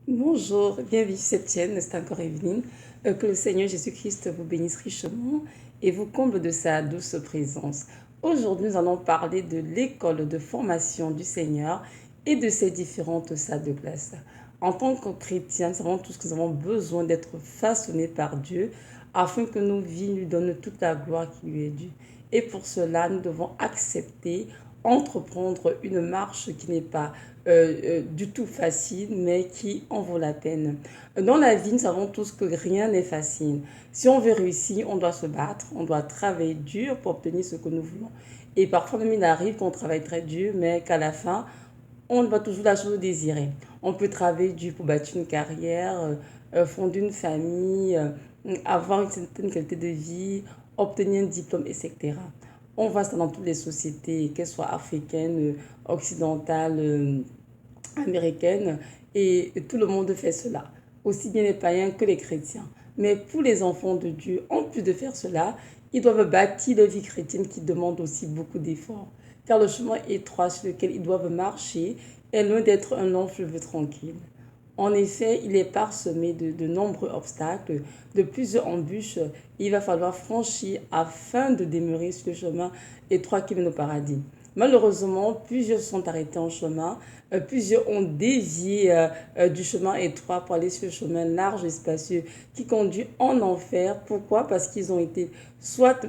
Bonjour, bienvenue sur cette chaîne, c'est encore Evelyne. Que le Seigneur Jésus-Christ vous bénisse richement et vous comble de sa douce présence. Aujourd'hui, nous allons parler de l'école de formation du Seigneur et de ses différentes salles de classe. En tant que chrétiens, nous savons tous que nous avons besoin d'être façonnés par Dieu afin que nos vies lui donnent toute la gloire qui lui est due. Et pour cela, nous devons accepter, entreprendre une marche qui n'est pas du tout facile, mais qui en vaut la peine. Dans la vie, nous savons tous que rien n'est facile. Si on veut réussir, on doit se battre, on doit travailler dur pour obtenir ce que nous voulons. Et parfois même, il arrive qu'on travaille très dur, mais qu'à la fin, on n'a pas toujours la chose désirée. On peut travailler dur pour bâtir une carrière, fonder une famille, avoir une certaine qualité de vie, obtenir un diplôme, etc. On voit ça dans toutes les sociétés, qu'elles soient africaines, occidentales, américaine, et tout le monde fait cela, aussi bien les païens que les chrétiens. Mais pour les enfants de Dieu, en plus de faire cela, ils doivent bâtir leur vie chrétienne qui demande aussi beaucoup d'efforts. Car le chemin étroit sur lequel ils doivent marcher est loin d'être un long fleuve tranquille. En effet, il est parsemé de nombreux obstacles, de plusieurs embûches. Il va falloir franchir afin de demeurer sur le chemin étroit qui mène au paradis. Malheureusement, plusieurs sont arrêtés en chemin, plusieurs ont dévié du chemin étroit pour aller sur le chemin large et spacieux qui conduit en enfer. Pourquoi? Parce qu'ils ont été soit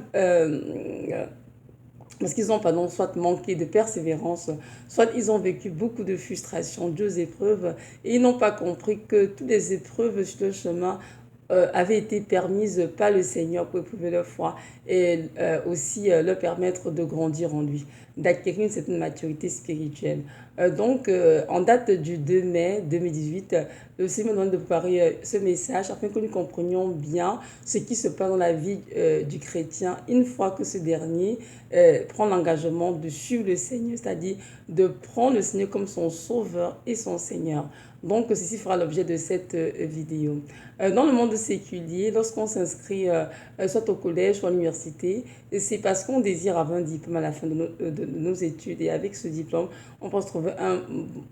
parce qu'ils ont soit manqué de persévérance, soit ils ont vécu beaucoup de frustration, deux épreuves, et ils n'ont pas compris que toutes les épreuves sur le chemin avaient été permises par le Seigneur pour éprouver leur foi et aussi leur permettre de grandir en lui, d'acquérir une certaine maturité spirituelle. En date du 2 mai 2018, le Seigneur nous demande de préparer ce message afin que nous comprenions bien ce qui se passe dans la vie du chrétien une fois que ce dernier prend l'engagement de suivre le Seigneur, c'est-à-dire de prendre le Seigneur comme son sauveur et son Seigneur. Donc, ceci fera l'objet de cette vidéo. Dans le monde séculier, lorsqu'on s'inscrit soit au collège, soit à l'université, c'est parce qu'on désire avoir un diplôme à la fin de nos études. Et avec ce diplôme, on peut se trouver un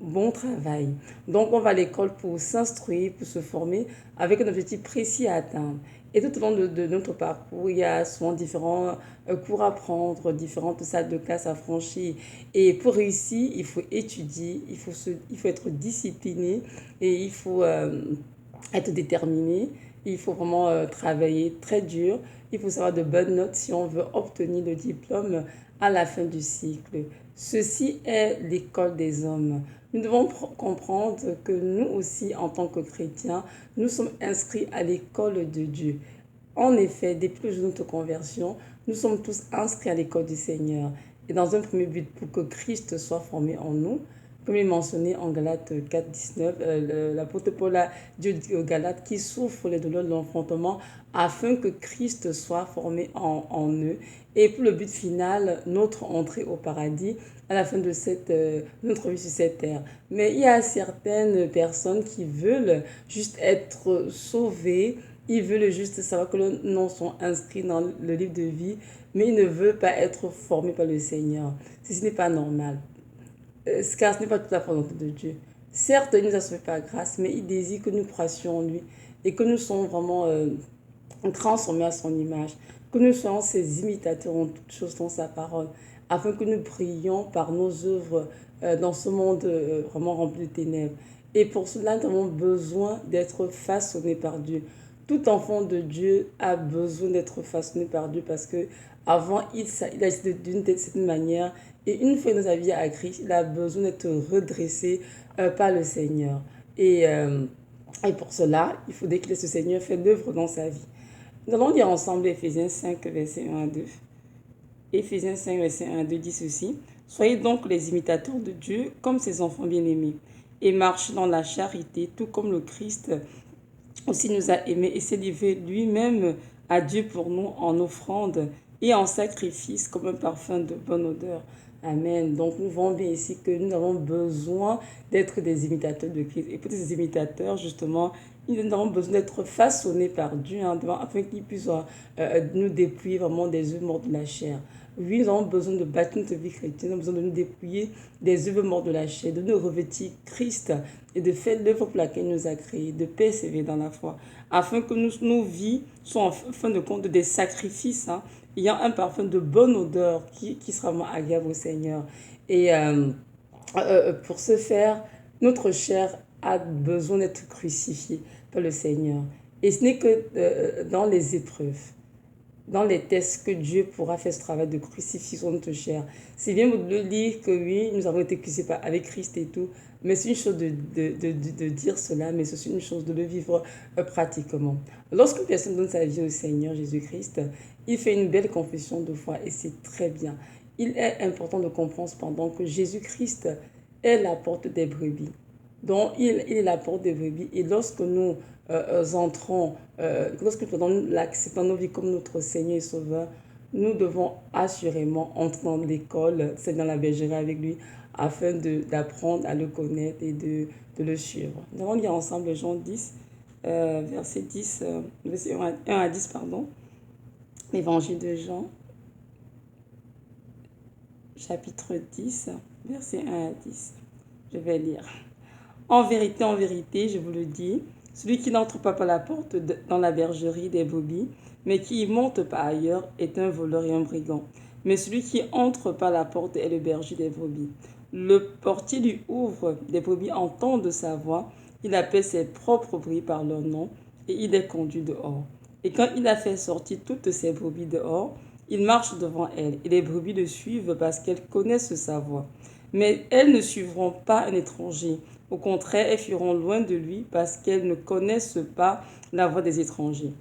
bon travail. Donc, on va à l'école pour s'instruire, pour se former, avec un objectif précis à atteindre. Et tout au long de notre parcours, il y a souvent différents cours à prendre, différentes salles de classe à franchir. Et pour réussir, il faut étudier, il faut être discipliné et il faut être déterminé. Il faut vraiment travailler très dur. Il faut savoir de bonnes notes si on veut obtenir le diplôme à la fin du cycle. Ceci est l'école des hommes. Nous devons comprendre que nous aussi, en tant que chrétiens, nous sommes inscrits à l'école de Dieu. En effet, depuis le jour de notre conversion, nous sommes tous inscrits à l'école du Seigneur. Et dans un premier but, pour que Christ soit formé en nous, comme il est mentionné en Galates 4, 19, l'apôtre Paul a dit aux Galates qui souffrent les douleurs de l'enfantement afin que Christ soit formé en eux. Et pour le but final, notre entrée au paradis à la fin de notre vie sur cette terre. Mais il y a certaines personnes qui veulent juste être sauvées. Ils veulent juste savoir que leurs noms sont inscrits dans le livre de vie, mais ils ne veulent pas être formés par le Seigneur. Ceci n'est pas normal, car ce n'est pas toute la volonté de Dieu. Certes, il nous a sauvés par grâce, mais il désire que nous croissions en lui et que nous soyons vraiment transformés à son image, que nous soyons ses imitateurs en toutes choses dans sa parole, afin que nous prions par nos œuvres dans ce monde vraiment rempli de ténèbres. Et pour cela, nous avons besoin d'être façonnés par Dieu. Tout enfant de Dieu a besoin d'être façonné par Dieu parce que avant il agit d'une certaine manière et une fois dans sa vie à Christ, il a besoin d'être redressé par le Seigneur. Et, euh, et pour cela, il faut que ce Seigneur fait l'œuvre dans sa vie. Nous allons lire ensemble Éphésiens 5, verset 1 à 2. Éphésiens 5, verset 1 à 2 dit ceci. Soyez donc les imitateurs de Dieu comme ses enfants bien-aimés et marchez dans la charité, tout comme le Christ aussi nous a aimés et s'est livré lui-même à Dieu pour nous en offrande et en sacrifice comme un parfum de bonne odeur. Amen. Donc nous voyons bien ici que nous avons besoin d'être des imitateurs de Christ. Et pour ces imitateurs, justement, nous avons besoin d'être façonnés par Dieu afin qu'il puisse nous dépouiller vraiment des œuvres mortes de la chair. Oui, nous avons besoin de bâtir notre vie chrétienne, nous avons besoin de nous dépouiller des œuvres mortes de la chair, de nous revêtir Christ et de faire l'œuvre pour laquelle il nous a créés, de persévérer dans la foi, afin que nos vies soient en fin de compte des sacrifices, ayant un parfum de bonne odeur qui sera vraiment agréable au Seigneur. Et pour ce faire, notre chair a besoin d'être crucifiée par le Seigneur. Et ce n'est que dans les épreuves, dans les tests que Dieu pourra faire ce travail de crucifixion de notre chair. C'est bien de lire que oui, nous avons été crucifiés avec Christ et tout, mais c'est une chose de dire cela, mais c'est aussi une chose de le vivre pratiquement. Lorsqu'une personne donne sa vie au Seigneur Jésus-Christ, il fait une belle confession de foi et c'est très bien. Il est important de comprendre cependant que Jésus-Christ est la porte des brebis. Donc, il est la porte des brebis. Et lorsque nous entrons, lorsque nous l'acceptons dans nos vies comme notre Seigneur et Sauveur, nous devons assurément entrer dans l'école, c'est dans la bergerie avec lui, afin d'apprendre à le connaître et de le suivre. Nous allons lire ensemble Jean 10, verset 10, verset 1 à 10, pardon. L'évangile de Jean, chapitre 10, verset 1 à 10. Je vais lire. En vérité, je vous le dis, celui qui n'entre pas par la porte dans la bergerie des brebis, mais qui y monte par ailleurs, est un voleur et un brigand. Mais celui qui entre par la porte est le berger des brebis. Le portier lui ouvre, les brebis entendent sa voix, il appelle ses propres brebis par leur nom, et il les conduit dehors. Et quand il a fait sortir toutes ses brebis dehors, il marche devant elles, et les brebis le suivent parce qu'elles connaissent sa voix. Mais elles ne suivront pas un étranger. Au contraire, elles fuiront loin de lui parce qu'elles ne connaissent pas la voix des étrangers.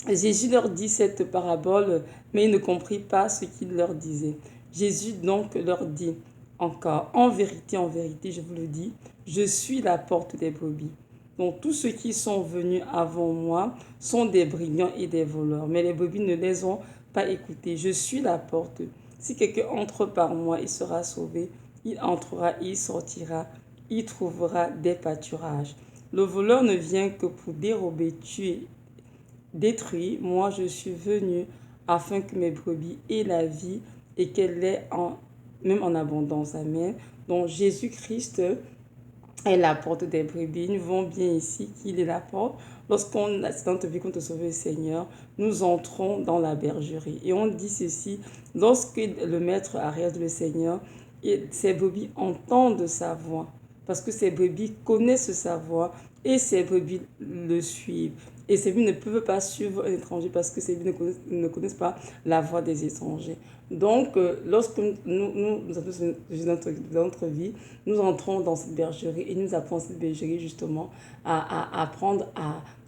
Jésus leur dit cette parabole, mais ils ne comprirent pas ce qu'il leur disait. Jésus donc leur dit encore, en vérité, je vous le dis, je suis la porte des brebis. Donc tous ceux qui sont venus avant moi sont des brigands et des voleurs, mais les brebis ne les ont pas écoutés. Je suis la porte. Si quelqu'un entre par moi, il sera sauvé. Il entrera, il sortira, il trouvera des pâturages. Le voleur ne vient que pour dérober, tuer, détruire. Moi, je suis venu afin que mes brebis aient la vie et qu'elle l'ait même en abondance. Amen. Donc, Jésus-Christ est la porte des brebis. Nous voyons bien ici qu'il est la porte. Lorsqu'on a cette vie contre sauver le Seigneur, nous entrons dans la bergerie. Et on dit ceci, lorsque le maître arrête le Seigneur, et ces brebis entendent sa voix, parce que ces brebis connaissent sa voix et ces brebis le suivent. Et ces brebis ne peuvent pas suivre un étranger parce que ces brebis ne connaissent pas la voix des étrangers. Donc, lorsque nous dans notre vie, nous entrons dans cette bergerie et nous apprenons cette bergerie justement à apprendre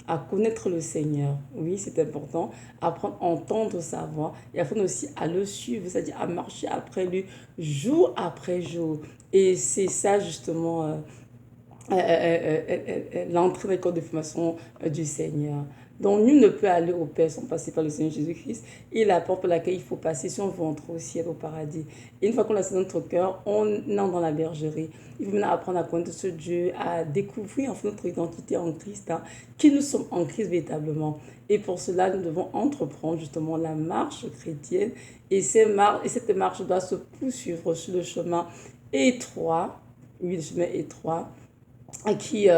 à connaître le Seigneur. Oui, c'est important. Apprendre à entendre sa voix et apprendre aussi à le suivre, c'est-à-dire à marcher après lui jour après jour. Et c'est ça justement l'entrée dans l'école de formation du Seigneur. Donc, nul ne peut aller au Père sans passer par le Seigneur Jésus-Christ. Il est la porte par laquelle il faut passer si on veut entrer au ciel, au paradis. Et une fois qu'on a ça dans notre cœur, on entre dans la bergerie. Il faut maintenant apprendre à connaître ce Dieu, à découvrir en fait notre identité en Christ, qui nous sommes en Christ véritablement. Et pour cela, nous devons entreprendre justement la marche chrétienne. Et cette marche doit se poursuivre sur le chemin étroit, oui, le chemin étroit, qui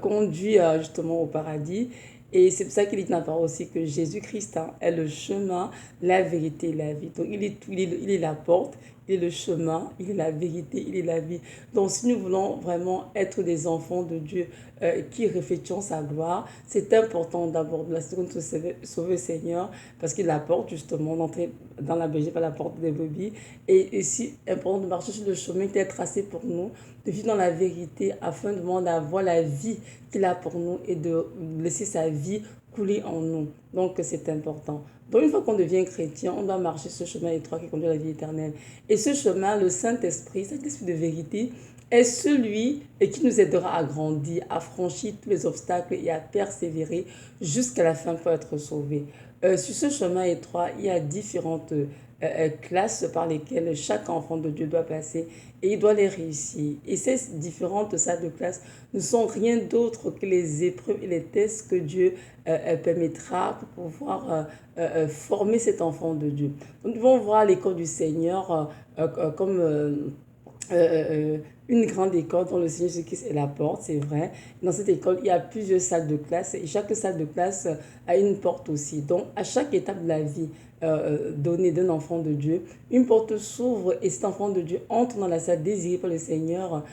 conduit justement au paradis. Et c'est pour ça qu'il dit dans la parole aussi que Jésus-Christ est le chemin, la vérité et la vie. Donc il est la porte, il est le chemin, il est la vérité, il est la vie. Donc si nous voulons vraiment être des enfants de Dieu qui reflétons sa gloire, c'est important d'abord de la seconde sauver le Seigneur parce qu'il apporte justement d'entrer dans la bergerie par la porte des brebis. Et c'est important de marcher sur le chemin qui est tracé pour nous, de vivre dans la vérité afin de avoir la vie qu'il a pour nous et de laisser sa vie couler en nous. Donc c'est important. Donc une fois qu'on devient chrétien, on doit marcher ce chemin étroit qui conduit à la vie éternelle. Et ce chemin, le Saint-Esprit, cet esprit de vérité, est celui qui nous aidera à grandir, à franchir tous les obstacles et à persévérer jusqu'à la fin pour être sauvés. Sur ce chemin étroit, il y a différentes classes par lesquelles chaque enfant de Dieu doit passer et il doit les réussir. Et ces différentes salles de classe ne sont rien d'autre que les épreuves et les tests que Dieu permettra pour pouvoir former cet enfant de Dieu. Nous devons voir l'école du Seigneur comme une grande école dont le Seigneur Jésus-Christ est la porte, c'est vrai. Dans cette école, il y a plusieurs salles de classe et chaque salle de classe a une porte aussi. Donc, à chaque étape de la vie donnée d'un enfant de Dieu, une porte s'ouvre et cet enfant de Dieu entre dans la salle désirée par le Seigneur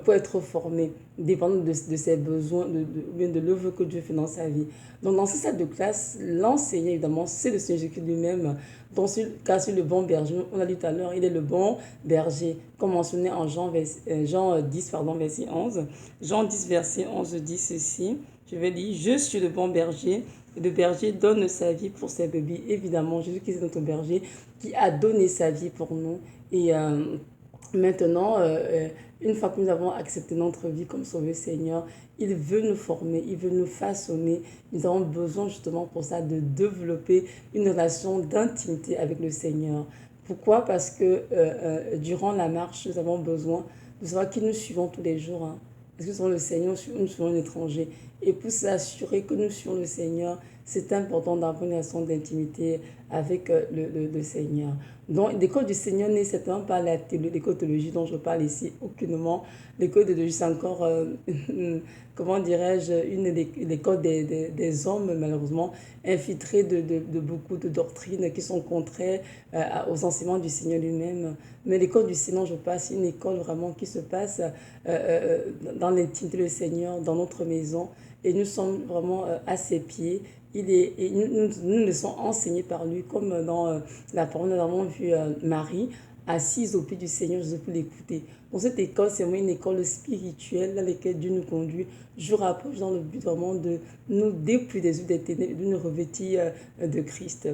pour être formé, dépendant de ses besoins, de l'œuvre que Dieu fait dans sa vie. Donc, dans ces salles de classe, l'enseignant, évidemment, c'est le Seigneur Jésus-Christ lui-même. Donc, car c'est le bon berger, on a dit tout à l'heure, il est le bon berger, comme mentionné en Jean 10, pardon, verset 11. Jean 10, verset 11 dit ceci, je vais dire, je suis le bon berger, et le berger donne sa vie pour ses brebis. Évidemment, Jésus-Christ est notre berger qui a donné sa vie pour nous. Et maintenant, une fois que nous avons accepté notre vie comme Sauveur Seigneur, il veut nous former, il veut nous façonner. Nous avons besoin justement pour ça de développer une relation d'intimité avec le Seigneur. Pourquoi? Parce que durant la marche, nous avons besoin de savoir qui nous suivons tous les jours. Hein. Est-ce que nous suivons le Seigneur ou nous suivons un étranger? Et pour s'assurer que nous suivons le Seigneur, c'est important d'avoir une relation d'intimité avec le Seigneur. Donc, l'école du Seigneur n'est certainement pas l'école de théologie dont je parle ici, aucunement. L'école de théologie, c'est encore, comment dirais-je, l'école des hommes, malheureusement, infiltrée de beaucoup de doctrines qui sont contraires aux enseignements du Seigneur lui-même. Mais l'école du Seigneur, je passe, c'est une école vraiment qui se passe dans l'intimité du Seigneur, dans notre maison. Et nous sommes vraiment à ses pieds. Nous le sommes enseignés par lui, comme dans la parole, nous avons vu Marie assise au pied du Seigneur Jésus pour l'écouter. Donc cette école, c'est vraiment une école spirituelle dans laquelle Dieu nous conduit jour après jour dans le but vraiment de nous dépouiller des yeux des ténèbres, de nous revêtir de Christ.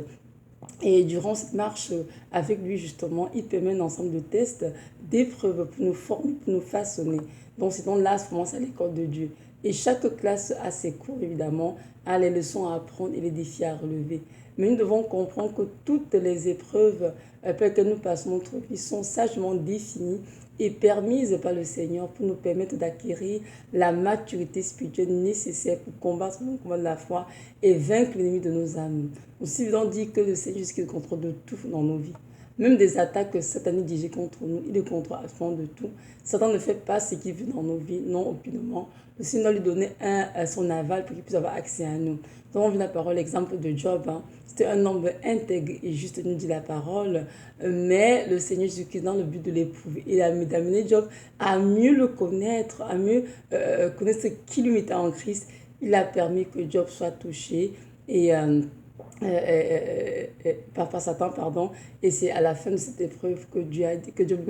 Et durant cette marche avec lui, justement, il permet un ensemble de tests, d'épreuves pour nous former, pour nous façonner. Donc, c'est donc là, vraiment, c'est l'école de Dieu. Et chaque classe a ses cours, évidemment, a les leçons à apprendre et les défis à relever. Mais nous devons comprendre que toutes les épreuves par lesquelles nous passons notre vie sont sagement définies et permises par le Seigneur pour nous permettre d'acquérir la maturité spirituelle nécessaire pour combattre le combat de la foi et vaincre l'ennemi de nos âmes. Aussi, on dit que le Seigneur est le contrôle de tout dans nos vies. Même des attaques sataniques dirigées contre nous, il est contrôle de tout. Satan ne fait pas ce qu'il veut dans nos vies, non aucunement. Le Seigneur lui donner son aval pour qu'il puisse avoir accès à nous. Nous avons vu la parole, l'exemple de Job. Hein. C'était un homme intègre et juste, nous dit la parole. Mais le Seigneur Jésus-Christ, dans le but de l'éprouver, il a d'amener Job à mieux le connaître, à mieux connaître ce qui lui mettait en Christ. Il a permis que Job soit touché et par Satan, pardon. Et c'est à la fin de cette épreuve que Dieu a dit, que Job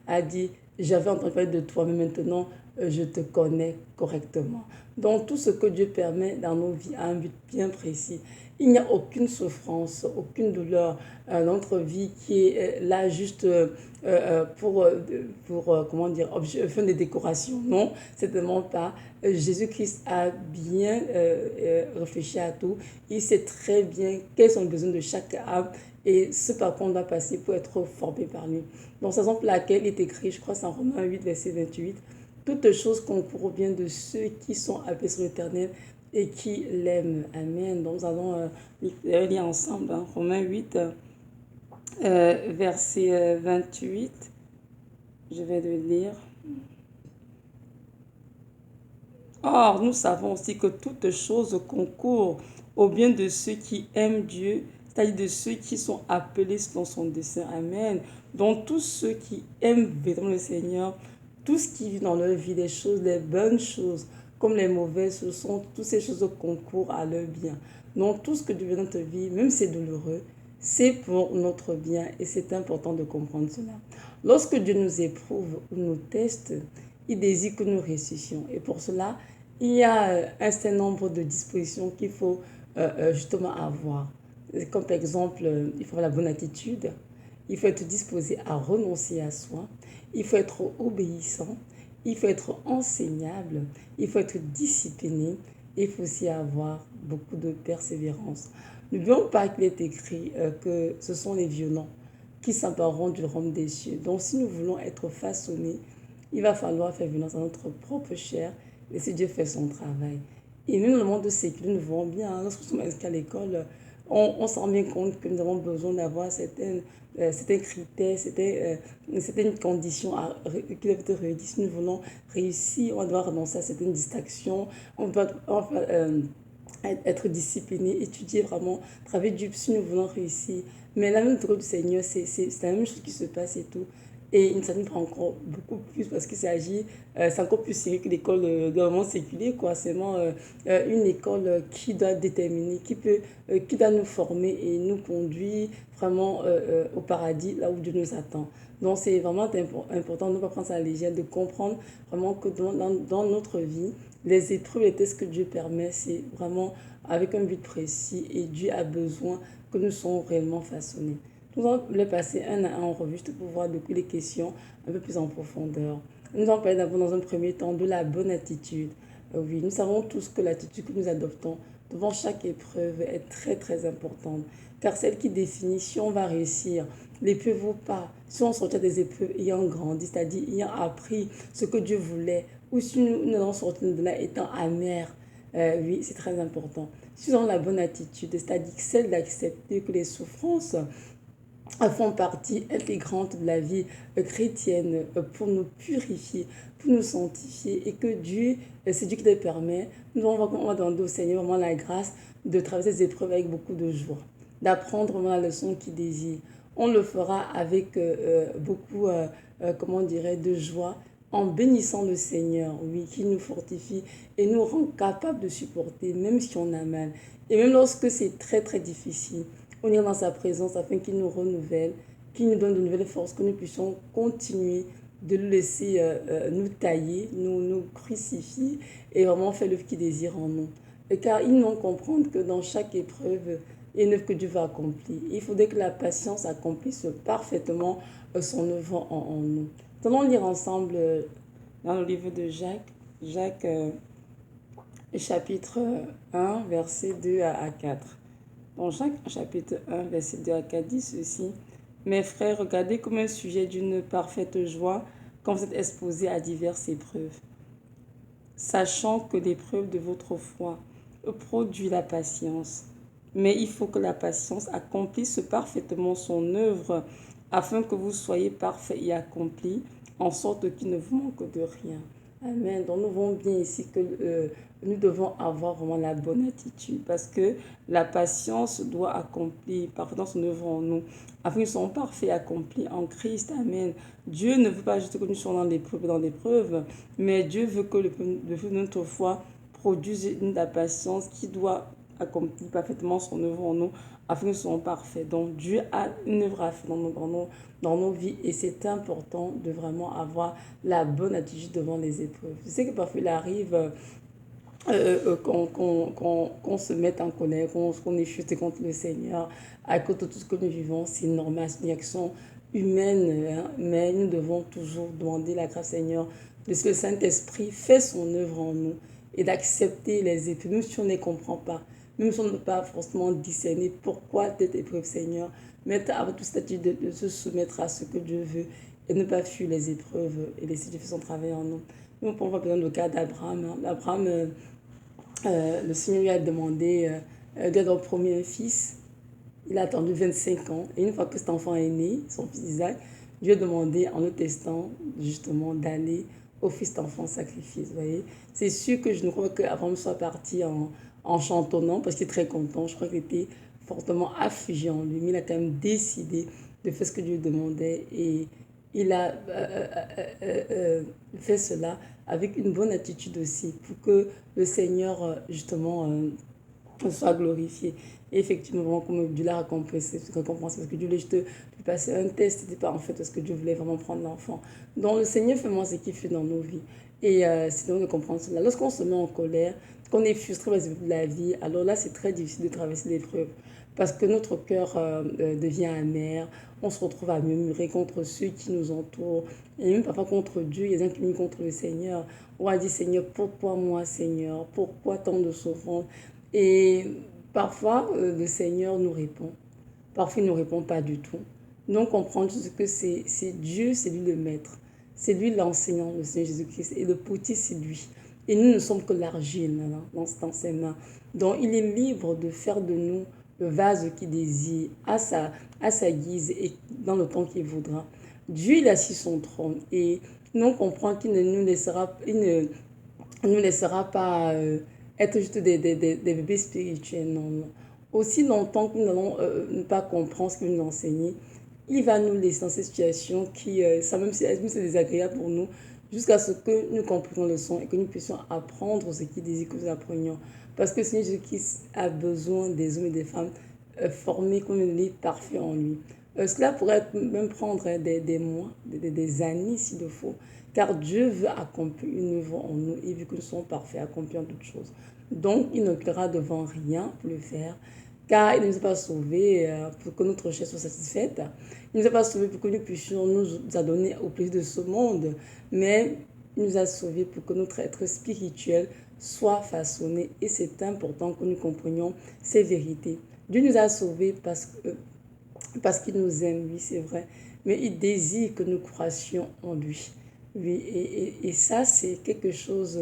a dit, j'avais entendu parler de toi, mais maintenant je te connais correctement. Donc tout ce que Dieu permet dans nos vies a un but bien précis. Il n'y a aucune souffrance, aucune douleur dans notre vie qui est là juste pour comment dire, fin de décoration. Non, c'est tellement pas. Jésus-Christ a bien réfléchi à tout. Il sait très bien quels sont les besoins de chaque âme et ce par quoi on doit passer pour être formé par lui. Donc, c'est la raison pour laquelle il est écrit, je crois, c'est en Romains 8, verset 28, toutes choses concourent bien de ceux qui sont appelés sur l'Éternel et qui l'aiment. Amen. Donc, nous allons lire ensemble, hein, Romains 8, verset 28. Je vais le lire. Or, nous savons aussi que toutes choses concourent au bien de ceux qui aiment Dieu, c'est-à-dire de ceux qui sont appelés selon son dessein. Amen. Donc, tous ceux qui aiment vraiment le Seigneur, tout ce qui vit dans leur vie, les choses, les bonnes choses, comme les mauvaises, ce sont toutes ces choses concourent à leur bien. Donc, tout ce que Dieu veut dans notre vie, même si c'est douloureux, c'est pour notre bien et c'est important de comprendre cela. Lorsque Dieu nous éprouve ou nous teste, il désire que nous réussissions. Et pour cela, il y a un certain nombre de dispositions qu'il faut justement avoir. Comme par exemple, il faut avoir la bonne attitude, il faut être disposé à renoncer à soi, il faut être obéissant, il faut être enseignable, il faut être discipliné, et il faut aussi avoir beaucoup de persévérance. N'oublions pas qu'il est écrit que ce sont les violents qui s'empareront du royaume des cieux. Donc si nous voulons être façonnés, il va falloir faire violence à notre propre chair, laisser Dieu faire son travail. Et nous, dans le monde séculier, nous voyons bien, hein, lorsque nous sommes inscrits à l'école, on s'en rend bien compte que nous avons besoin d'avoir certains critères, certaines conditions qui doivent être réunies. Si nous voulons réussir, on doit renoncer à certaines distractions, on doit être discipliné, étudier vraiment, travailler dur si nous voulons réussir. Mais la même chose du Seigneur, c'est la même chose qui se passe et tout. Et ça nous prend encore beaucoup plus parce qu'il s'agit, c'est encore plus sérieux que l'école gouvernement séculier, quoi. C'est vraiment une école qui doit déterminer, qui doit nous former et nous conduire vraiment au paradis, là où Dieu nous attend. Donc c'est vraiment important de ne pas prendre ça à la légère, de comprendre vraiment que dans notre vie, les épreuves, les tests que Dieu permet, c'est vraiment avec un but précis et Dieu a besoin que nous soyons réellement façonnés. Nous allons le passer un à un en revue juste pour voir depuis les questions un peu plus en profondeur. Nous allons parler d'abord dans un premier temps de la bonne attitude. Oui, nous savons tous que l'attitude que nous adoptons devant chaque épreuve est très très importante. Car celle qui définit si on va réussir l'épreuve ou pas, si on sortit des épreuves ayant grandi, c'est-à-dire ayant appris ce que Dieu voulait, ou si nous allons sortir de là étant amers. Oui, c'est très important. Si nous avons la bonne attitude, c'est-à-dire celle d'accepter que les souffrances font partie intégrante de la vie chrétienne pour nous purifier, pour nous sanctifier et que Dieu, c'est Dieu qui le permet. On va demander au Seigneur vraiment la grâce de traverser ces épreuves avec beaucoup de joie, d'apprendre vraiment la leçon qu'il désire. On le fera avec beaucoup, comment dirais de joie, en bénissant le Seigneur, oui, qui nous fortifie et nous rend capables de supporter, même si on a mal. Et même lorsque c'est très très difficile, on est dans sa présence afin qu'il nous renouvelle, qu'il nous donne de nouvelles forces, que nous puissions continuer de le laisser nous tailler, nous crucifier et vraiment faire l'œuvre qu'il désire en nous. Et car ils n'ont comprendre que dans chaque épreuve, il y a une œuvre que Dieu va accomplir. Il faudrait que la patience accomplisse parfaitement son œuvre en nous. Nous allons lire ensemble dans le livre de Jacques, chapitre 1, versets 2 à 4. Dans Jacques chapitre 1, verset 2 à 4 dit ceci. Mes frères, regardez comme un sujet d'une parfaite joie quand vous êtes exposés à diverses épreuves, sachant que l'épreuve de votre foi produit la patience. Mais il faut que la patience accomplisse parfaitement son œuvre, afin que vous soyez parfaits et accomplis, en sorte qu'il ne vous manque de rien. Amen. Donc nous voyons bien ici que nous devons avoir vraiment la bonne attitude parce que la patience doit accomplir parfaitement son œuvre en nous, afin que nous soyons parfaits et accomplis en Christ. Amen. Dieu ne veut pas juste que nous soyons dans l'épreuve, mais Dieu veut que le feu de notre foi produise la patience qui doit accomplir parfaitement son œuvre en nous, afin que nous soyons parfaits. Donc Dieu a une œuvre à faire dans nos vies et c'est important de vraiment avoir la bonne attitude devant les épreuves. Je sais que parfois il arrive qu'on se mette en colère, qu'on est chuté contre le Seigneur à cause de tout ce que nous vivons. C'est normal, c'est une action humaine, hein, mais nous devons toujours demander la grâce Seigneur de ce que le Saint-Esprit fait son œuvre en nous et d'accepter les épreuves, même si on ne les comprend pas, même si on ne peut pas forcément discerner pourquoi cette épreuve, Seigneur, mais avec tout statut de se soumettre à ce que Dieu veut et ne pas fuir les épreuves et laisser Dieu faire son travail en nous. Nous, on va prendre le cas d'Abraham. Hein. Abraham, le Seigneur lui a demandé d'être premier fils. Il a attendu 25 ans. Et une fois que cet enfant est né, son fils Isaac, Dieu a demandé en le testant justement d'aller au fils d'enfant sacrifice. Vous voyez, c'est sûr que je ne crois pas qu'Abraham soit parti en chantonnant parce qu'il est très content. Je crois qu'il était fortement affligé en lui. Mais il a quand même décidé de faire ce que Dieu demandait. Et il a fait cela avec une bonne attitude aussi pour que le Seigneur, justement, soit glorifié. Et effectivement, comme Dieu l'a récompensé, parce que Dieu voulait juste lui passer un test, c'était pas en fait parce que Dieu voulait vraiment prendre l'enfant. Donc le Seigneur fait moi ce qu'il fait dans nos vies. Et c'est donc de comprendre cela. Lorsqu'on se met en colère, qu'on est frustré par de la vie, alors là c'est très difficile de traverser l'épreuve. Parce que notre cœur devient amer, on se retrouve à murmurer contre ceux qui nous entourent, et même parfois contre Dieu, il y a des gens qui murmurent contre le Seigneur. On va dire, Seigneur, pourquoi moi, Seigneur? Pourquoi tant de souffrance? Et Parfois, le Seigneur nous répond. Parfois, il ne nous répond pas du tout. Donc, comprendre que c'est Dieu, c'est lui le maître. C'est lui l'enseignant, le Seigneur Jésus-Christ. Et le potier, c'est lui. Et nous ne sommes que l'argile dans ses mains. Donc, il est libre de faire de nous le vase qu'il désire à sa guise et dans le temps qu'il voudra. Dieu, il a assis son trône. Et nous, on comprend qu'il ne nous laissera, il ne nous laissera pas être juste des bébés spirituels. Non, non. Aussi longtemps que nous n'allons ne pas comprendre ce qu'il nous enseigne, il va nous laisser dans cette situation qui, ça même si c'est désagréable pour nous, jusqu'à ce que nous comprenions le son et que nous puissions apprendre ce qu'il désire que nous apprenions. Parce que le Seigneur Jésus-Christ a besoin des hommes et des femmes formés comme il est parfait en lui. Cela pourrait même prendre des mois, des années s'il le faut, car Dieu veut accomplir une œuvre en nous et vu que nous sommes parfaits, accomplir toutes choses. Donc, il ne reculera devant rien pour le faire, car il ne nous a pas sauvés pour que notre recherche soit satisfaite. Il ne nous a pas sauvés pour que nous puissions nous adonner au plaisir de ce monde, mais il nous a sauvés pour que notre être spirituel soit façonné. Et c'est important que nous comprenions ces vérités. Dieu nous a sauvés parce qu'il nous aime, oui, c'est vrai, mais il désire que nous croissions en lui. Oui, et ça, c'est quelque chose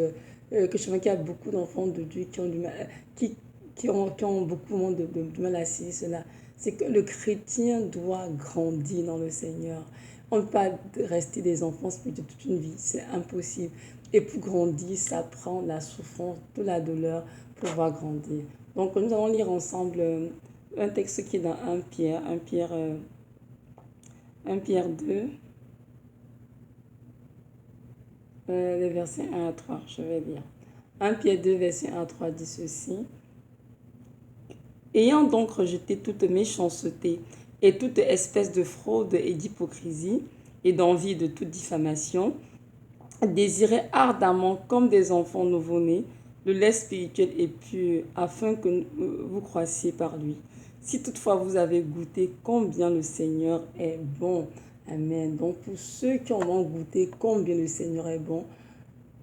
que je vois qu'il y a beaucoup d'enfants de Dieu qui ont du mal, qui ont beaucoup de mal à saisir cela. C'est que le chrétien doit grandir dans le Seigneur. On ne peut pas rester des enfants spirituels toute une vie, c'est impossible. Et pour grandir, ça prend la souffrance, toute la douleur pour pouvoir grandir. Donc, nous allons lire ensemble un texte qui est dans 1 Pierre 2, les versets 1 à 3, je vais lire. 1 Pierre 2, verset 1 à 3 dit ceci. Ayant donc rejeté toute méchanceté et toute espèce de fraude et d'hypocrisie et d'envie de toute diffamation, désirez ardemment comme des enfants nouveau-nés le lait spirituel et pur afin que vous croissiez par lui. Si toutefois vous avez goûté combien le Seigneur est bon. Amen. Donc pour ceux qui ont goûté combien le Seigneur est bon,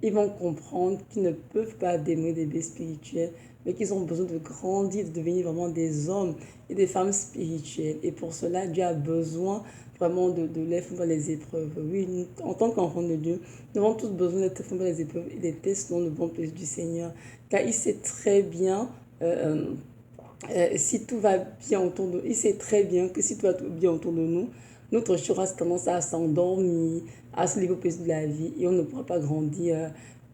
ils vont comprendre qu'ils ne peuvent pas demeurer des bébés spirituels, mais qu'ils ont besoin de grandir, de devenir vraiment des hommes et des femmes spirituelles. Et pour cela, Dieu a besoin vraiment de les faire dans les épreuves. Oui, nous, en tant qu'enfants de Dieu, nous avons tous besoin d'être fait dans les épreuves et des tests selon le bon plaisir du Seigneur. Car il sait très bien si tout va bien autour de nous. Il sait très bien que si tout va bien autour de nous, notre chair a tendance à s'endormir, à se lever au plaisir de la vie et on ne pourra pas grandir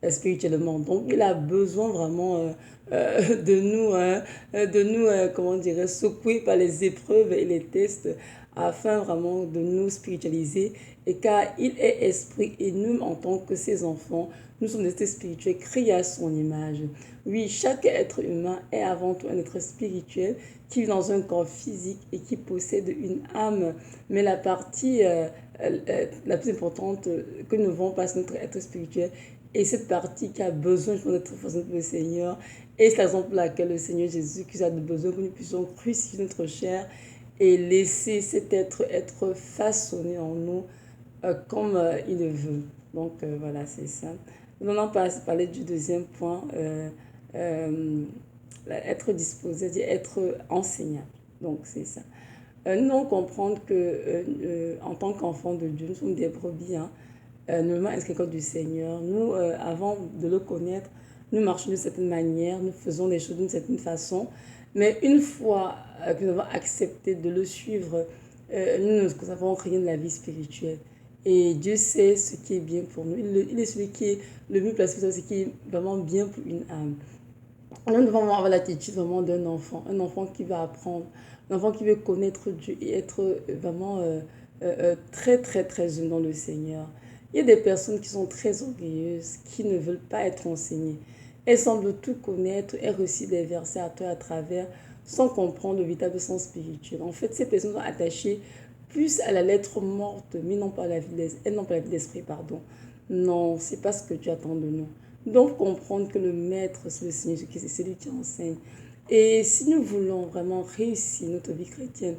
spirituellement. Donc, il a besoin vraiment de nous comment dire, secouer par les épreuves et les tests afin vraiment de nous spiritualiser. Et car il est esprit et nous, en tant que ses enfants, nous sommes des êtres spirituels créés à son image. Oui, chaque être humain est avant tout un être spirituel qui vit dans un corps physique et qui possède une âme. Mais la partie la plus importante que nous devons passer notre être spirituel et cette partie qui a besoin d'être façonnée pour le Seigneur. Et c'est la raison pour laquelle le Seigneur Jésus qui a besoin que nous puissions crucifier notre chair et laisser cet être façonné en nous comme il le veut. Donc voilà, c'est ça. Nous allons parler du deuxième point, être disposé, c'est-à-dire être enseignant. Donc c'est ça. Nous devons comprendre que en tant qu'enfants de Dieu, nous sommes des brebis. Nous devons être quelqu'un du Seigneur. Nous, avant de le connaître, nous marchons d'une certaine manière, nous faisons les choses d'une certaine façon. Mais une fois que nous avons accepté de le suivre, nous ne savons rien de la vie spirituelle. Et Dieu sait ce qui est bien pour nous. Il est celui qui est le mieux placé pour ce qui est vraiment bien pour une âme. Nous devons avoir l'attitude vraiment d'un enfant, un enfant qui va apprendre, un enfant qui veut connaître Dieu et être vraiment très, très, très heureux dans le Seigneur. Il y a des personnes qui sont très orgueilleuses, qui ne veulent pas être enseignées. Elles semblent tout connaître et réussir des versets à toi à travers sans comprendre le véritable sens spirituel. En fait, ces personnes sont attachées plus à la lettre morte, mais non pas à la vie elles n'ont pas la vie d'esprit, pardon. Non, c'est pas ce que tu attends de nous. Donc, comprendre que le maître, c'est le Seigneur Jésus-Christ, c'est celui qui enseigne. Et si nous voulons vraiment réussir notre vie chrétienne,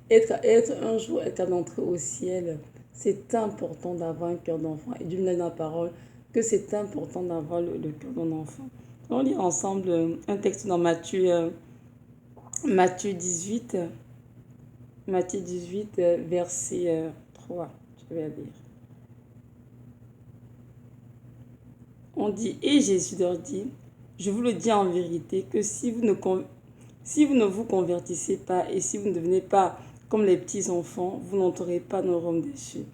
être un jour être d'entrer au ciel, c'est important d'avoir un cœur d'enfant. Et Dieu nous dit dans la parole que c'est important d'avoir le cœur d'un enfant. On lit ensemble un texte dans Matthieu Matthieu 18, Matthieu 18, verset 3. Je vais lire. On dit, et Jésus leur dit, je vous le dis en vérité, que si vous ne vous convertissez pas et si vous ne devenez pas comme les petits enfants, vous n'entrerez pas dans le royaume des cieux.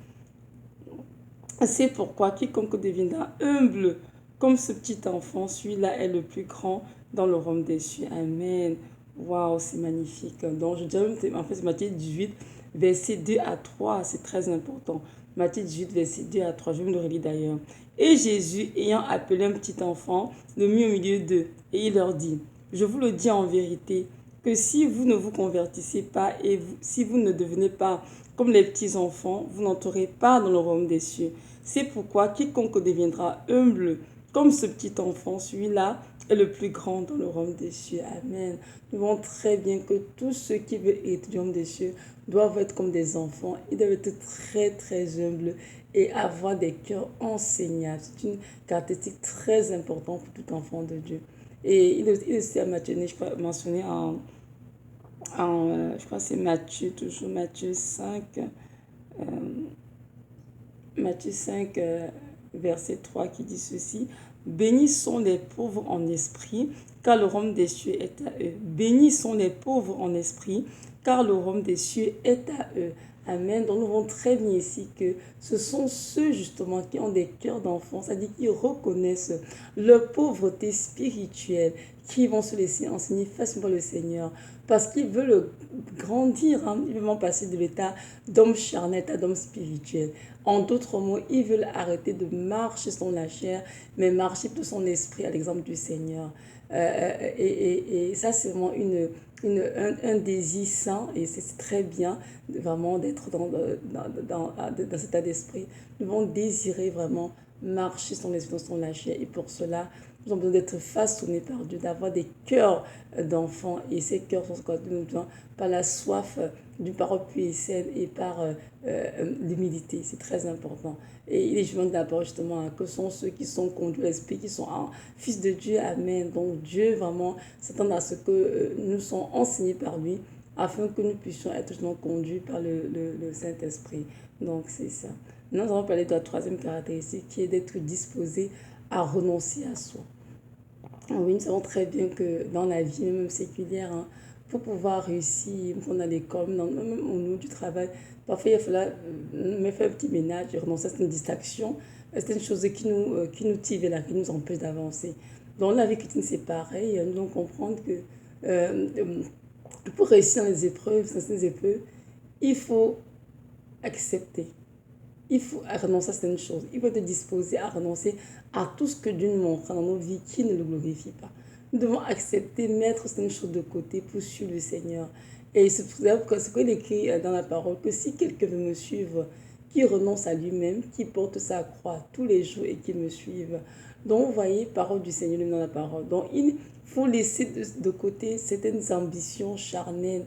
C'est pourquoi quiconque deviendra humble comme ce petit enfant, celui-là est le plus grand dans le royaume des cieux. Amen. Waouh, c'est magnifique. Donc, je dirais, en fait, c'est Matthieu 18, verset 2 à 3. C'est très important. Matthieu 18, verset 2 à 3. Je vais me le relire d'ailleurs. Et Jésus, ayant appelé un petit enfant, le mit au milieu d'eux. Et il leur dit, je vous le dis en vérité, que si vous ne vous convertissez pas et si vous ne devenez pas comme les petits enfants, vous n'entrerez pas dans le royaume des cieux. C'est pourquoi quiconque deviendra humble comme ce petit enfant, celui-là est le plus grand dans le royaume des cieux. Amen. Nous voyons très bien que tous ceux qui veulent être du royaume des cieux doivent être comme des enfants. Ils doivent être très, très humbles et avoir des cœurs enseignables. C'est une caractéristique très importante pour tout enfant de Dieu. Et il est aussi mentionné, je crois, mentionné je crois que c'est Matthieu, toujours Matthieu 5, Matthieu 5, verset 3 qui dit ceci. Bénis sont les pauvres en esprit, car le royaume des cieux est à eux. Bénis sont les pauvres en esprit, car le royaume des cieux est à eux. Amen. Donc nous voyons très bien ici que ce sont ceux justement qui ont des cœurs d'enfants, c'est-à-dire qui reconnaissent leur pauvreté spirituelle, qui vont se laisser enseigner facilement le Seigneur, parce qu'ils veulent grandir, hein. Ils veulent passer de l'état d'homme charnel à d'homme spirituel. En d'autres mots, ils veulent arrêter de marcher selon la chair, mais marcher de son esprit à l'exemple du Seigneur. Et ça, c'est vraiment un désir saint, et c'est très bien vraiment d'être dans cet état d'esprit. Nous devons désirer vraiment marcher selon l'esprit, selon la chair, et pour cela, nous avons besoin d'être façonnés par Dieu, d'avoir des cœurs d'enfants, et ces cœurs sont par la soif d'une parole puissante et par l'humilité. C'est très important. Et il est joint d'abord justement que sont ceux qui sont conduits à l'esprit, qui sont fils de Dieu. Amen. Donc Dieu vraiment s'attend à ce que nous soyons enseignés par lui afin que nous puissions être justement conduits par le Saint-Esprit. Donc c'est ça. Nous allons parler de la troisième caractéristique qui est d'être disposé à renoncer à soi. Oui, nous savons très bien que dans la vie, même séculière, hein, pour pouvoir réussir, on a l'école, même au niveau du travail, parfois il va me faire un petit ménage et renoncer à cette distraction. C'est une chose qui nous tire et là, qui nous empêche d'avancer. Dans la vie chrétienne, c'est pareil. Nous devons comprendre que pour réussir dans les épreuves, il faut accepter. Il faut renoncer à certaines choses. Il faut être disposé à renoncer à tout ce que Dieu nous montre dans nos vies qui ne le glorifie pas. Nous devons accepter, mettre certaines choses de côté pour suivre le Seigneur. Et c'est ce qu'il écrit dans la parole, que si quelqu'un veut me suivre, qu'il renonce à lui-même, qu'il porte sa croix tous les jours et qu'il me suive. Donc, vous voyez, parole du Seigneur dans la parole. Donc, il faut laisser de côté certaines ambitions charnelles.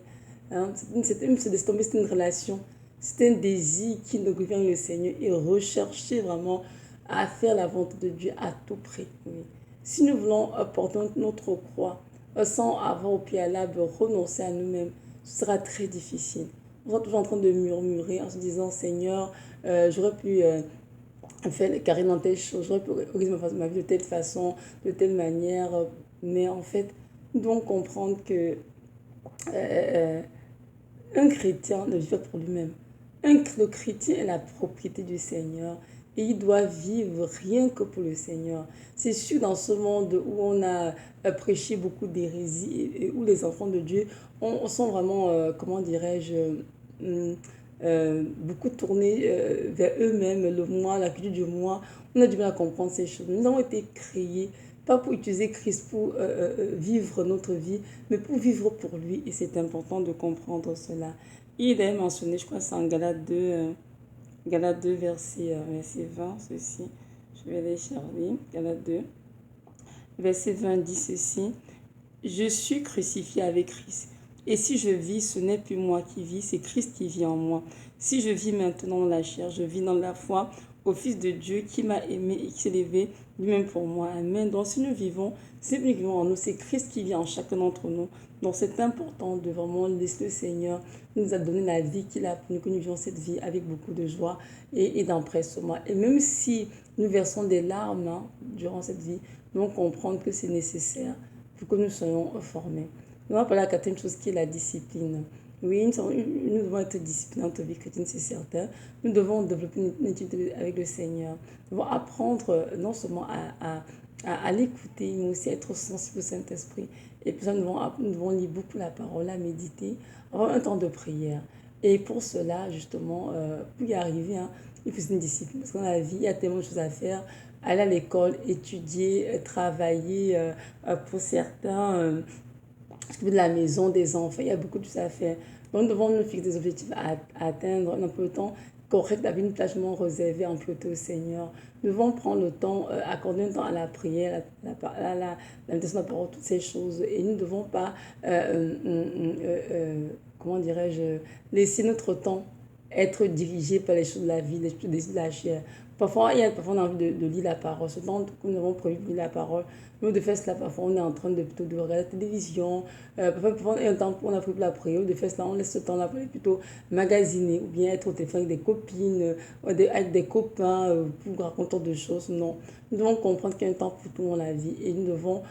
Hein? C'est une relation. C'est un désir qui nous gouverne le Seigneur et rechercher vraiment à faire la volonté de Dieu à tout prix. Oui. Si nous voulons porter notre croix sans avoir au préalable renoncer à nous-mêmes, ce sera très difficile. On sera toujours en train de murmurer en se disant, Seigneur, j'aurais pu faire carrer dans telle chose, j'aurais pu organiser ma vie de telle façon, de telle manière. Mais en fait, nous devons comprendre que un chrétien ne vit pas pour lui-même. Le chrétien est la propriété du Seigneur et il doit vivre rien que pour le Seigneur. C'est sûr, dans ce monde où on a prêché beaucoup d'hérésie et où les enfants de Dieu sont vraiment, comment dirais-je, beaucoup tournés vers eux-mêmes, le moi, la culture du moi. On a du mal à comprendre ces choses. Nous avons été créés pas pour utiliser Christ pour vivre notre vie, mais pour vivre pour lui. Et c'est important de comprendre cela. Il est mentionné, je crois que c'est en Galates 2, Galates 2 verset 20, ceci. Je vais aller chercher. Galates 2, verset 20 dit ceci. Je suis crucifié avec Christ. Et si je vis, ce n'est plus moi qui vis, c'est Christ qui vit en moi. Si je vis maintenant dans la chair, je vis dans la foi au Fils de Dieu qui m'a aimé et qui s'est levé lui-même pour moi. Amen. Donc si nous vivons, c'est lui qui vit en nous, c'est Christ qui vit en chacun d'entre nous. Donc c'est important de vraiment laisser le Seigneur nous a donné la vie qu'il a pour nous, que nous vivions cette vie avec beaucoup de joie et d'empressement. Et même si nous versons des larmes durant cette vie, nous devons comprendre que c'est nécessaire pour que nous soyons formés. Nous allons parler de la quatrième chose qui est la discipline. Oui, nous devons être disciplinés dans notre vie chrétienne, c'est certain. Nous devons développer une étude avec le Seigneur. Nous devons apprendre non seulement à l'écouter, mais aussi à être sensible au Saint-Esprit. Et puis ça, nous devons lire beaucoup la parole, à méditer, avoir un temps de prière. Et pour cela, justement, pour y arriver, il faut une discipline. Parce que dans la vie, il y a tellement de choses à faire. Aller à l'école, étudier, travailler, pour certains, de la maison, des enfants, il y a beaucoup de choses à faire. Donc, nous devons nous fixer des objectifs à atteindre, un peu de temps correct, avec une plagement réservée, emprunté au Seigneur. Nous devons prendre le temps, accorder un temps à la prière, la méditation de la parole, toutes ces choses. Et nous ne devons pas, comment dirais-je, laisser notre temps être dirigé par les choses de la vie, les choses de la chair. Parfois, parfois on a envie de lire la parole. Ce temps que nous avons prévu de lire la parole, nous de faire cela, parfois on est en train de plutôt de regarder la télévision. Parfois, il y a un temps où on a prévu la prière, de faire cela, on laisse ce temps-là pour plutôt magasiner ou bien être au téléphone avec des copines, avec des copains, pour raconter de choses. Non, nous devons comprendre qu'il y a un temps pour tout dans la vie et nous devons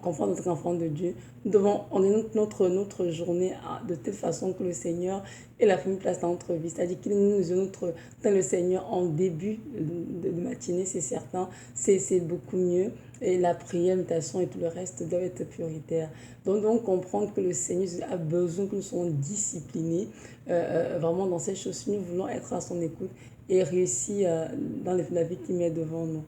comprendre notre enfant de Dieu. Nous devons organiser notre journée de telle façon que le Seigneur ait la première place dans notre vie. C'est-à-dire qu'il nous dans le Seigneur en début de matinée, c'est certain, c'est beaucoup mieux. Et la prière, la méditation et tout le reste doivent être prioritaires. Donc comprendre que le Seigneur a besoin que nous soyons disciplinés vraiment dans ces choses. Si nous voulons être à son écoute et réussir dans la vie qui met devant nous.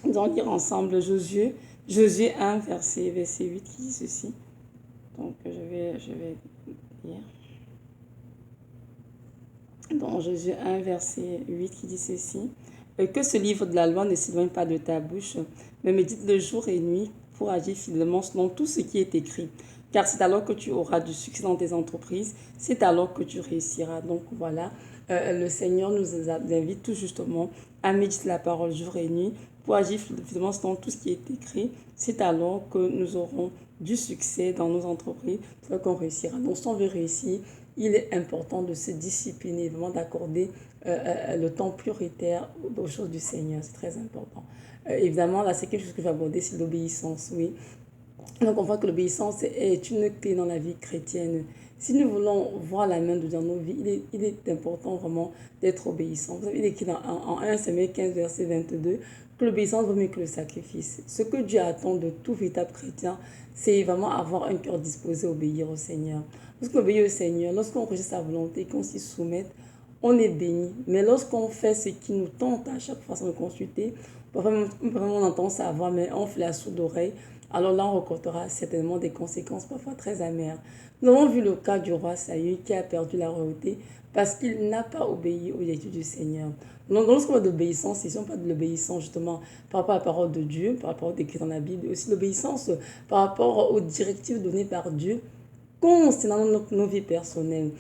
Nous allons lire ensemble Josué 1, verset 8 qui dit ceci. Donc je vais lire. Dans Josué 1, verset 8 qui dit ceci. Que ce livre de la loi ne s'éloigne pas de ta bouche, mais médite le jour et nuit pour agir fidèlement selon tout ce qui est écrit. Car c'est alors que tu auras du succès dans tes entreprises, c'est alors que tu réussiras. Donc voilà, le Seigneur nous invite tout justement à méditer la parole jour et nuit pour agir fidèlement selon tout ce qui est écrit. C'est alors que nous aurons du succès dans nos entreprises, c'est là qu'on réussira. Donc si on veut réussir, il est important de se discipliner, vraiment d'accorder le temps prioritaire aux choses du Seigneur. C'est très important. Évidemment, la cinquième chose que je vais aborder, c'est l'obéissance, oui. Donc, on voit que l'obéissance est une clé dans la vie chrétienne. Si nous voulons voir la main de Dieu dans nos vies, il est important vraiment d'être obéissant. Vous savez, il est écrit en 1 Samuel 15, verset 22, que l'obéissance vaut mieux que le sacrifice. Ce que Dieu attend de tout véritable chrétien, c'est vraiment avoir un cœur disposé à obéir au Seigneur. Lorsqu'on obéit au Seigneur, lorsqu'on recherche sa volonté, qu'on s'y soumette, on est béni. Mais lorsqu'on fait ce qui nous tente à chaque fois sans le consulter, parfois on entend sa voix, mais on fait la sourde oreille, alors là on rencontrera certainement des conséquences parfois très amères. Nous avons vu le cas du roi Saül qui a perdu la royauté parce qu'il n'a pas obéi aux directives du Seigneur. Donc lorsqu'on parle d'obéissance, ici on parle de l'obéissance justement par rapport à la parole de Dieu, par rapport aux décrets dans la Bible, et aussi l'obéissance par rapport aux directives données par Dieu concernant nos vies personnelles.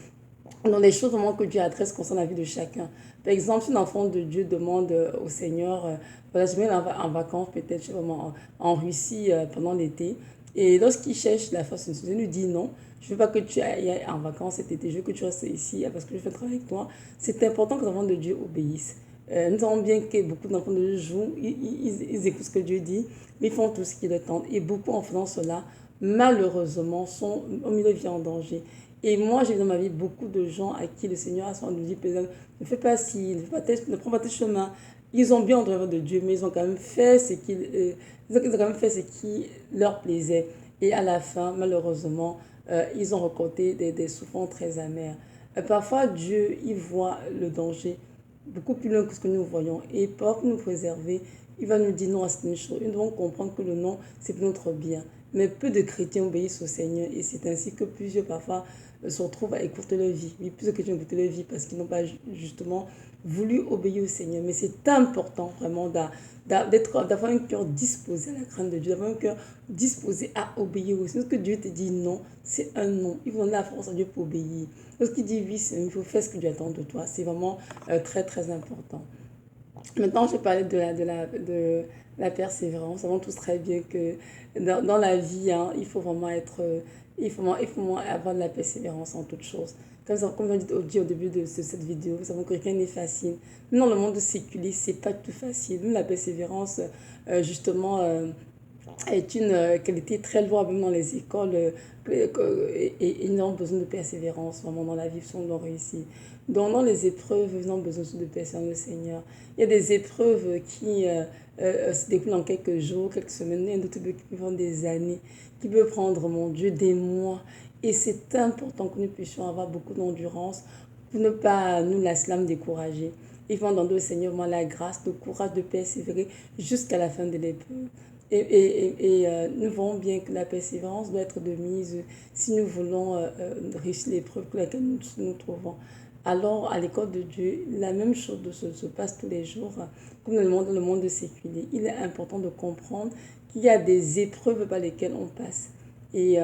Dans les choses vraiment que Dieu adresse concernant la vie de chacun. Par exemple, si un enfant de Dieu demande au Seigneur, voilà, je vais aller en vacances, peut-être, je sais vraiment, en Russie pendant l'été. Et lorsqu'il cherche la façon de se lui dit non, je ne veux pas que tu ailles en vacances cet été, je veux que tu restes ici parce que je veux travailler avec toi. C'est important que les enfants de Dieu obéissent. Nous savons bien que beaucoup d'enfants de Dieu jouent, ils écoutent ce que Dieu dit, mais ils font tout ce qu'ils attendent. Et beaucoup en faisant cela, malheureusement, ont mis leur vie en danger. Et moi, j'ai vu dans ma vie beaucoup de gens à qui le Seigneur a nous dit, ne fais pas ci, ne prends pas tes chemins. Ils ont bien entendu de Dieu, mais ils ont quand même fait ils ont quand même fait ce qui leur plaisait. Et à la fin, malheureusement, ils ont rencontré des souffrances très amères. Parfois, Dieu, il voit le danger beaucoup plus loin que ce que nous voyons. Et pour nous préserver, il va nous dire non à cette chose. Nous devons comprendre que le non, c'est pour notre bien. Mais peu de chrétiens obéissent au Seigneur. Et c'est ainsi que plusieurs, parfois, se retrouvent à écouter leur vie. Oui, plusieurs chrétiens écoutent leur vie parce qu'ils n'ont pas justement voulu obéir au Seigneur. Mais c'est important vraiment d'avoir un cœur disposé à la crainte de Dieu, d'avoir un cœur disposé à obéir au Seigneur. Lorsque Dieu te dit non, c'est un non. Il faut donner la force à Dieu pour obéir. Lorsqu'il dit oui, il faut faire ce que Dieu attend de toi. C'est vraiment très, très important. Maintenant, je vais parler de la persévérance. Nous savons tous très bien que dans la vie, hein, il faut vraiment être, il faut vraiment avoir de la persévérance en toutes choses. Comme on dit au début de cette vidéo, nous savons que rien n'est facile. Même dans le monde séculier, c'est pas tout facile. Même la persévérance, justement, est une qualité très louable même dans les écoles et ils ont besoin de persévérance vraiment dans la vie si on doit réussir. Donc dans les épreuves, ils ont besoin de persévérer le Seigneur. Il y a des épreuves qui se découlent en quelques jours, quelques semaines, et d'autres qui peuvent prendre des années, qui peuvent prendre, mon Dieu, des mois. Et c'est important que nous puissions avoir beaucoup d'endurance pour ne pas nous laisser l'âme décourager. Il faut demander au Seigneur la grâce, le courage de persévérer jusqu'à la fin de l'épreuve. Nous voyons bien que la persévérance doit être de mise si nous voulons réussir l'épreuve pour laquelle nous nous trouvons. Alors, à l'école de Dieu, la même chose se passe tous les jours, comme dans le monde séculier. Il est important de comprendre qu'il y a des épreuves par lesquelles on passe. Et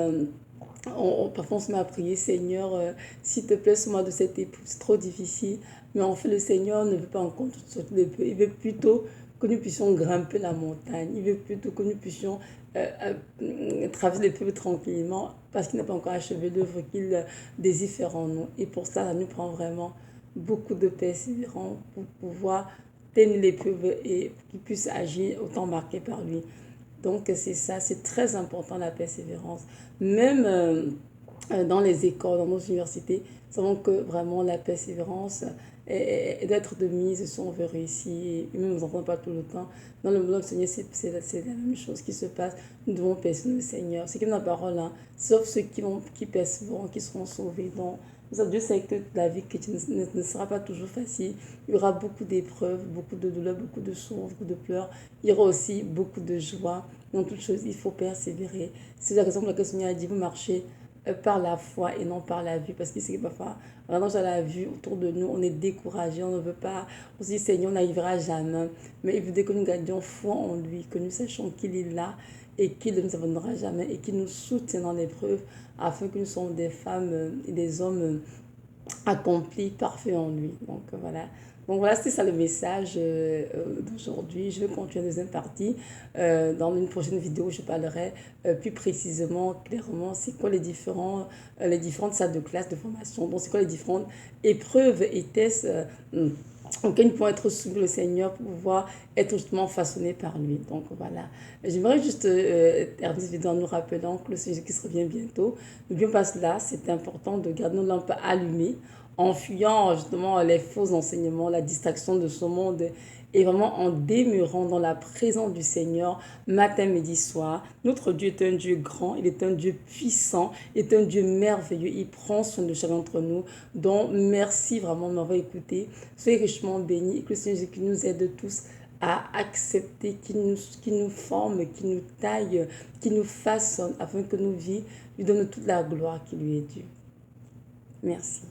parfois, on se met à prier, Seigneur, s'il te plaît, sauve-moi de cette épreuve, c'est trop difficile. Mais en fait, le Seigneur ne veut pas encore toutes les épreuves. Il veut plutôt que nous puissions grimper la montagne. Il veut plutôt que nous puissions traverser l'épreuve tranquillement parce qu'il n'a pas encore achevé l'œuvre qu'il désire faire en nous. Et pour ça nous prend vraiment beaucoup de persévérance pour pouvoir tenir l'épreuve et qu'il puisse agir autant marqué par lui. Donc c'est ça, c'est très important la persévérance. Même dans les écoles, dans nos universités, nous savons que vraiment la persévérance est d'être de mise si on veut réussir. Et même nous n'entendons pas tout le temps. Dans le monde du Seigneur, c'est la même chose qui se passe. Nous devons persévérer le Seigneur. C'est comme la parole, hein, sauf ceux qui persévéreront, qui seront sauvés. Donc, Dieu sait que la vie chrétienne ne sera pas toujours facile. Il y aura beaucoup d'épreuves, beaucoup de douleurs, beaucoup de souffrances, beaucoup de pleurs. Il y aura aussi beaucoup de joie. Dans toutes choses, il faut persévérer. C'est la raison pour laquelle le Seigneur a dit, vous marchez par la foi et non par la vue. Parce qu'il sait que parfois, vraiment, à la vue autour de nous, on est découragé, on ne veut pas. On se dit, Seigneur, on n'arrivera jamais. Mais il veut que nous gardions foi en lui, que nous sachions qu'il est là et qu'il ne nous abandonnera jamais et qu'il nous soutient dans l'épreuve afin que nous soyons des femmes et des hommes accomplis, parfaits en lui. Donc voilà. Donc voilà, c'était ça le message d'aujourd'hui. Je vais continuer la deuxième partie. Dans une prochaine vidéo, je parlerai plus précisément, clairement, c'est quoi les différentes salles de classe de formation. Donc c'est quoi les différentes épreuves et tests auxquels nous pouvons être soumis le Seigneur pour pouvoir être justement façonnés par lui. Donc voilà. J'aimerais juste terminer cette vidéo en nous rappelant que le Seigneur qui se revient bientôt. N'oublions pas cela, c'est important de garder nos lampes allumées en fuyant justement les faux enseignements, la distraction de ce monde et vraiment en demeurant dans la présence du Seigneur matin, midi, soir. Notre Dieu est un Dieu grand, il est un Dieu puissant, il est un Dieu merveilleux, il prend soin de chacun d'entre nous. Donc merci vraiment de m'avoir écouté. Soyez richement bénis et que le Seigneur qui nous aide tous à accepter, qui nous forme, qui nous taille, qui nous façonne afin que nos vies lui donnent toute la gloire qui lui est due. Merci.